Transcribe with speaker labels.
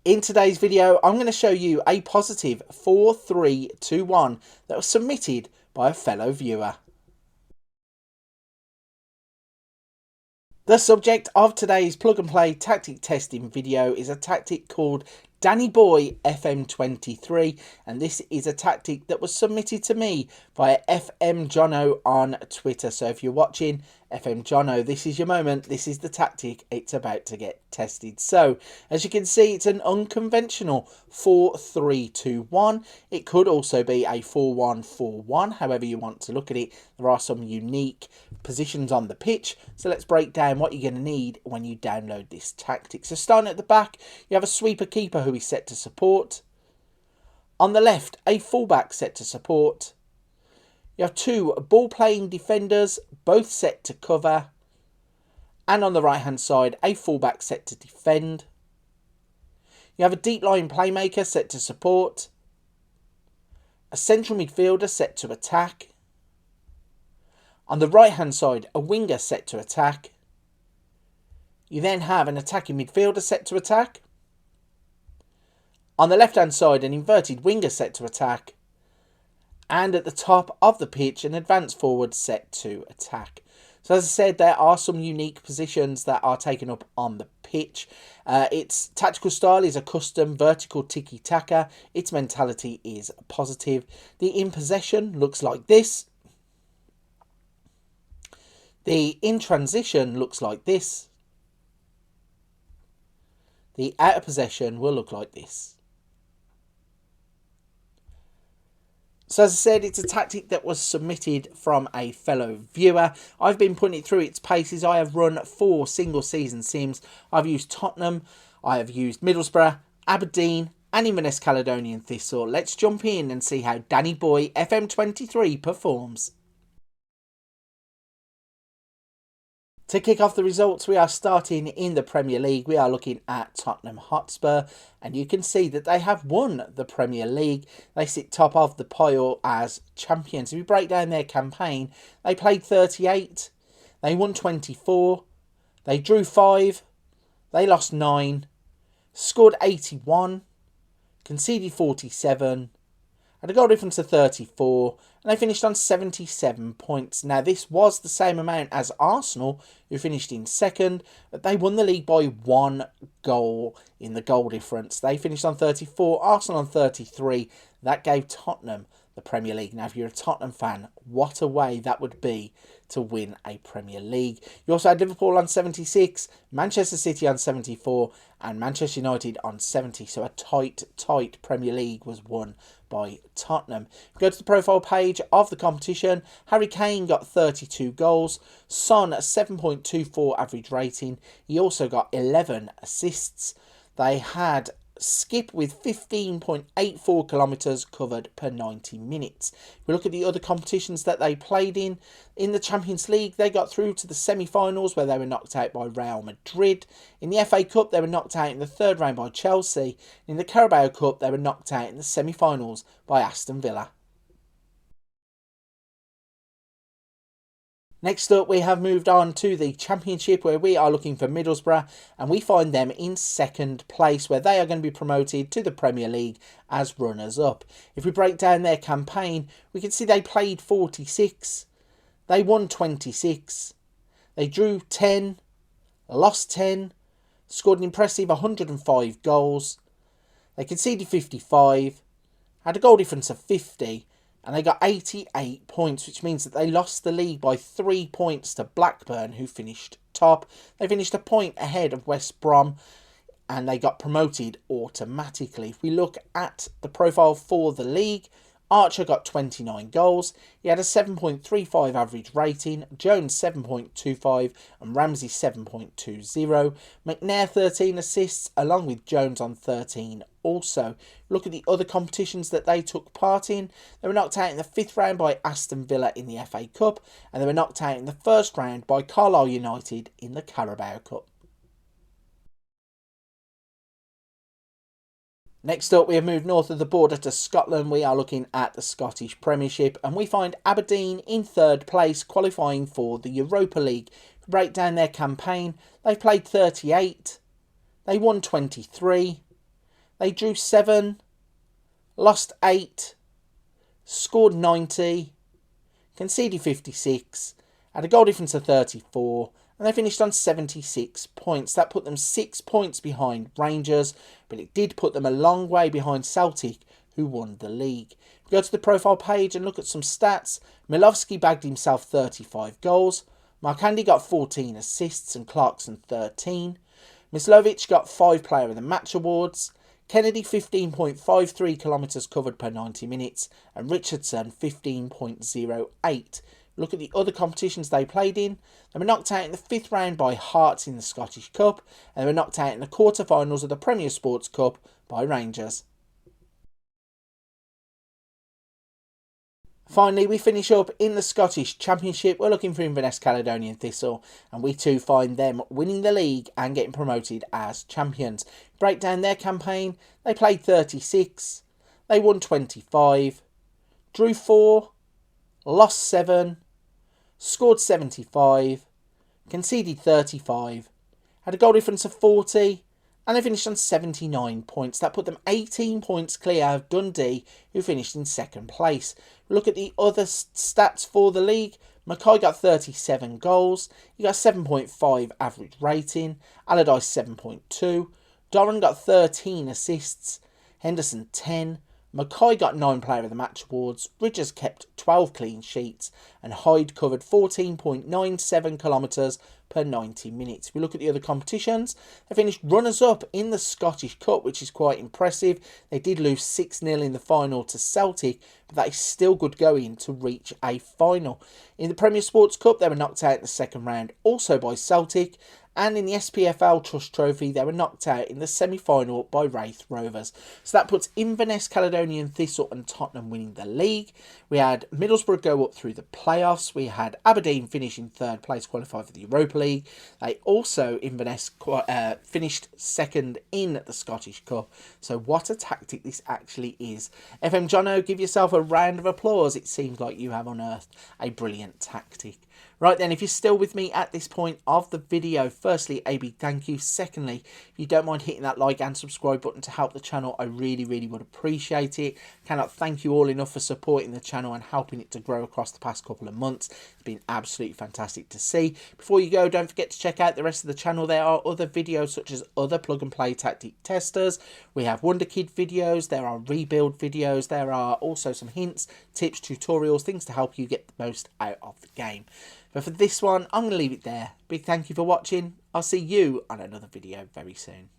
Speaker 1: In today's video, I'm going to show you a positive 4-3-2-1 that was submitted by a fellow viewer. The subject of today's plug and play tactic testing video is a tactic called DANNY BOY FM23, and this is a tactic that was submitted to me via FM Jono on Twitter. So if you're watching FM Jono, this is your moment. This is the tactic. It's about to get tested. So as you can see, it's an unconventional 4-3-2-1. It could also be a 4-1-4-1, however you want to look at it. There are some unique positions on the pitch. So let's break down what you're going to need when you download this tactic. So starting at the back, you have a sweeper keeper who is set to support. On the left, a fullback set to support. You have two ball-playing defenders, both set to cover. And on the right-hand side, a fullback set to defend. You have a deep-line playmaker set to support. A central midfielder set to attack. On the right-hand side, a winger set to attack. You then have an attacking midfielder set to attack. On the left-hand side, an inverted winger set to attack. And at the top of the pitch, an advanced forward set to attack. So as I said, there are some unique positions that are taken up on the pitch. Its tactical style is a custom vertical tiki-taka. Its mentality is positive. The in possession looks like this. The in transition looks like this. The out of possession will look like this. So as I said, it's a tactic that was submitted from a fellow viewer. I've been putting it through its paces. I have run 4 single season sims. I've used Tottenham, I have used Middlesbrough, Aberdeen and Inverness Caledonian Thistle. Let's jump in and see how DANNY BOY FM23 performs. To kick off the results, we are starting in the Premier League. We are looking at Tottenham Hotspur, and you can see that they have won the Premier League. They sit top of the pile as champions. If we break down their campaign, they played 38, they won 24, they drew 5, they lost 9, scored 81, conceded 47, had a goal difference of 34, and they finished on 77 points. Now, this was the same amount as Arsenal, who finished in second, but they won the league by 1 goal in the goal difference. They finished on 34, Arsenal on 33. That gave Tottenham the Premier League. Now, if you're a Tottenham fan, what a way that would be to win a Premier League. You also had Liverpool on 76, Manchester City on 74, and Manchester United on 70. So a tight Premier League was won by Tottenham. If we go to the profile page of the competition, Harry Kane got 32 goals, Son 7.24 average rating. He also got 11 assists. They had Skip with 15.84 kilometres covered per 90 minutes. If we look at the other competitions that they played in the Champions League, they got through to the semi-finals where they were knocked out by Real Madrid. In the FA Cup, they were knocked out in the third round by Chelsea. In the Carabao Cup, they were knocked out in the semi-finals by Aston Villa. Next up, we have moved on to the Championship, where we are looking for Middlesbrough, and we find them in second place, where they are going to be promoted to the Premier League as runners-up. If we break down their campaign, we can see they played 46, they won 26, they drew 10, lost 10, scored an impressive 105 goals, they conceded 55, had a goal difference of 50, and they got 88 points, which means that they lost the league by 3 points to Blackburn, who finished top. They finished a point ahead of West Brom, and they got promoted automatically. If we look at the profile for the league, Archer got 29 goals. He had a 7.35 average rating. Jones 7.25 and Ramsey 7.20. McNair 13 assists along with Jones on 13 also. Look at the other competitions that they took part in. They were knocked out in the 5th round by Aston Villa in the FA Cup, and they were knocked out in the 1st round by Carlisle United in the Carabao Cup. Next up, we have moved north of the border to Scotland. We are looking at the Scottish Premiership, and we find Aberdeen in 3rd place, qualifying for the Europa League. If we break down their campaign, they've played 38, they won 23, They drew 7, lost 8, scored 90, conceded 56, had a goal difference of 34, and they finished on 76 points. That put them 6 points behind Rangers, but it did put them a long way behind Celtic, who won the league. If we go to the profile page and look at some stats, Milovski bagged himself 35 goals, Mark Handy got 14 assists and Clarkson 13, Mislovic got 5 Player of the Match awards, Kennedy 15.53 kilometres covered per 90 minutes, and Richardson 15.08. Look at the other competitions they played in. They were knocked out in the 5th round by Hearts in the Scottish Cup, and they were knocked out in the quarter-finals of the Premier Sports Cup by Rangers. Finally, we finish up in the Scottish Championship. We're looking for Inverness Caledonian Thistle, and we too find them winning the league and getting promoted as champions. Break down their campaign. They played 36, they won 25, drew 4, lost 7, scored 75, conceded 35, had a goal difference of 40, and they finished on 79 points. That put them 18 points clear of Dundee, who finished in 2nd place. Look at the other stats for the league. Mackay got 37 goals. He got 7.5 average rating. Allardyce 7.2. Doran got 13 assists. Henderson 10. Mackay got 9 Player of the Match awards. Ridgers kept 12 clean sheets. And Hyde covered 14.97 kilometres per 90 minutes. If we look at the other competitions, they finished runners-up in the Scottish Cup, which is quite impressive. They did lose 6-0 in the final to Celtic, but that is still good going to reach a final. In the Premier Sports Cup, they were knocked out in the 2nd round, also by Celtic. And in the SPFL Trust Trophy, they were knocked out in the semi-final by Wraith Rovers. So that puts Inverness, Caledonian Thistle and Tottenham winning the league. We had Middlesbrough go up through the playoffs. We had Aberdeen finish in 3rd place, qualify for the Europa League. They also, Inverness, finished 2nd in the Scottish Cup. So what a tactic this actually is. FM Jono, give yourself a round of applause. It seems like you have unearthed a brilliant tactic. Right then, if you're still with me at this point of the video, firstly, a big thank you. Secondly, if you don't mind hitting that like and subscribe button to help the channel, I really would appreciate it. Cannot thank you all enough for supporting the channel and helping it to grow across the past couple of months. It's been absolutely fantastic to see. Before you go, don't forget to check out the rest of the channel. There are other videos such as other plug and play tactic testers. We have Wonder Kid videos. There are rebuild videos. There are also some hints, tips, tutorials, things to help you get the most out of the game. But for this one, I'm going to leave it there. Big thank you for watching. I'll see you on another video very soon.